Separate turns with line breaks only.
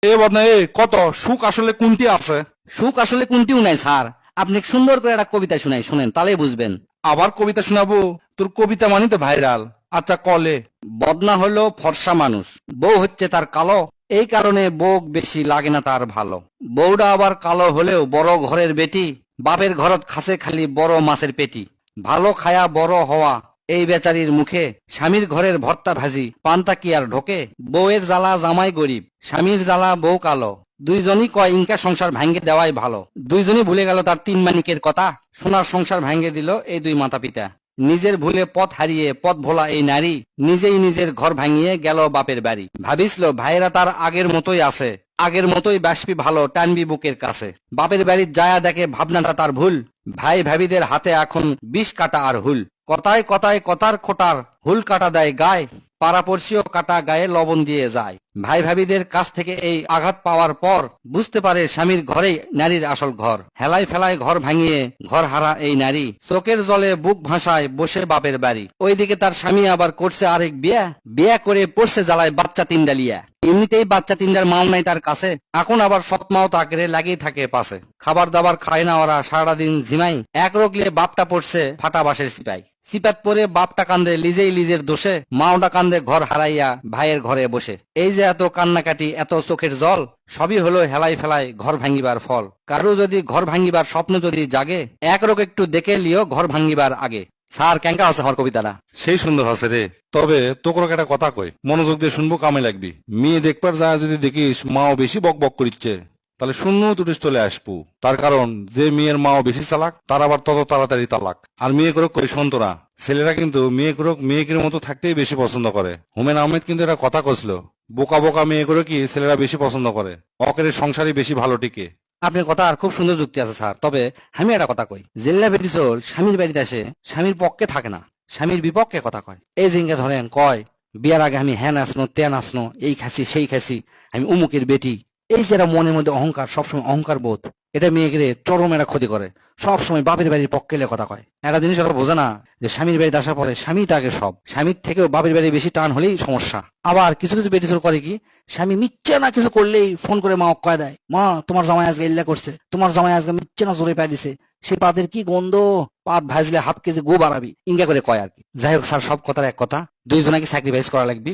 এ বদনা কত সুখ আসলে কোনটি আছে?
সুখ আসলে কোনটিও নাই স্যার। আপনি সুন্দর করে একটা কবিতা শুনাই, শুনেন তাহলেই বুঝবেন।
আবার কবিতা শোনাবো? তোর কবিতা মানে তো ভাইরাল। আচ্ছা কলে।
বদনা হলো ফর্সা মানুষ, বউ হচ্ছে তার কালো, এই কারণে বউ বেশি লাগে না তার ভালো। বউটা আবার কালো হলেও বড় ঘরের বেটি, বাপের ঘরত খাসে খালি বড় মাছের পেটি। ভালো খায়া বড় হওয়া এই বেচারির মুখে, স্বামীর ঘরের ভর্তা ভাজি পান্তা কি আর ঢোকে। বউয়ের জ্বালা জামাই গরিব, স্বামীর জ্বালা বউ কালো, দুইজনই কয় ইনকা সংসার ভাঙ্গে দেওয়াই ভালো। দুইজনই ভুলে গেল তার তিন মানিকের কথা, সোনার সংসার ভাঙ্গে দিল এই দুই মাতা পিতা। নিজের ভুলে পথ হারিয়ে পথ ভোলা এই নারী, নিজেই নিজের ঘর ভাঙিয়ে গেল বাপের বাড়ি। ভাবিসল ভাইরা তার আগের মতোই আছে, আগের মতোই বাসবি ভালো টানবি বুকের কাছে। বাপের বাড়ির যায়া দেখে ভাবনাটা তার ভুল, ভাই ভাবিদের হাতে এখন বিষ কাটা আর হুল। কথায় কথায় কথার খোটার হুল কাটা দেয় গায়ে, পাড়াপড়শিও কাটা গায়ে লবণ দিয়ে যায়। ভাই ভাবিদের কাছ থেকে এই আঘাত পাওয়ার পর বুঝতে পারে স্বামীর ঘরেই নারীর আসল ঘর। হেলায় ফেলায় ঘর ভাঙিয়ে ঘর হারা এই নারী, চোখের জলে বুক ভাসায় বসে বাপের বাড়ি। ওইদিকে তার স্বামী আবার করছে আরেক বিয়া, বিয়া করে পড়ছে জ্বালায় বাচ্চা তিনডালিয়া। এমনিতেই বাচ্চা তিনটার মাও নাই তার কাছে, এখন আবার সৎ মাও তাকে লাগিয়ে থাকে পাশে। খাবার দাবার খায় না ওরা, সারাদিন ঝিমাই, এক রোগলে বাপটা পড়ছে ফাটা বাঁশের সিপাই। সিপাত পরে বাপটা কান্দে লিজেই লিজের দোষে, মাওটা কান্দে ঘর হারাইয়া ভাইয়ের ঘরে বসে। এই যে এত কান্নাকাটি এত চোখের জল, সবই হলো হেলাই ফেলায় ঘর ভাঙ্গিবার ফল। কারো যদি ঘর ভাঙ্গিবার স্বপ্ন যদি জাগে, এক রোগ একটু দেখে লিও ঘর ভাঙ্গিবার আগে। স্যার কেঙ্কা আছে আমার কবিতাটা?
সেই সুন্দর আছে রে। তবে তোকে একটা কথা কই, মনোযোগ দিয়ে শুনবো, কামে লাগবি। মেয়ে দেখবার যা যদি দেখিস মাও বেশি বক বক করিচ্ছে, তাহলে শূন্য তুটিস চলে আসবো। তার কারণ যে মেয়ের মাও বেশি চালাক তার আবার তত তাড়াতাড়ি তালাক। আর মেয়ে করক কই সন্তরা, ছেলেরা কিন্তু মেয়ে করক মেয়েকের মতো থাকতেই বেশি পছন্দ করে। হুমায়ুন আহমেদ কিন্তু একটা কথা কইছিল, বোকা বোকা মেয়ে করে কি ছেলেরা বেশি পছন্দ করে, অকের সংসারই বেশি ভালো টিকে।
আপনার কথা আর খুব সুন্দর যুক্তি আছে স্যার। তবে আমি একটা কথা কই, জেল্লা বেটিসল স্বামীর বাড়িতে আসে স্বামীর পক্ষে থাকে না, স্বামীর বিপক্ষে কথা কয়। এই জিঙ্গে ধরেন কয় বিয়ার আগে আমি হ্যান আসনো তেন আসনো, এই খাসি সেই খাসি, আমি উমুকের বেটি। এই যে এরা মনের মধ্যে অহংকার, সবসময় অহংকার বোধ, এটা মেয়েকে চরম এরা ক্ষতি করে। সবসময় বাপের বাড়ির পক্ষে এলে কথা কয়। একটা জিনিস ওরা বোঝে না যে স্বামীর বাড়িতে আসার পরে স্বামী তাকে সব, স্বামীর থেকেও বাপের বাড়ি বেশি টান হলেই সমস্যা। আবার কিছু কিছু বেটিসল করে কি, স্বামী মিথ্যে না কিছু করলেই ফোন করে মা কয় দেয়, মা তোমার জামাই আজকে ইল্লা করছে, তোমার জামাই আজকে মিথ্যে না জোরে পাই দিছে, সে পাদের কি গন্ধ, পাত ভাজলে হাফ কেজি গো বাড়াবি, ইঙ্গা করে কয় আর কি। যাই হোক স্যার, সব কথার এক কথা, দুইজনাকে স্যাক্রিফাইস করা লাগবে।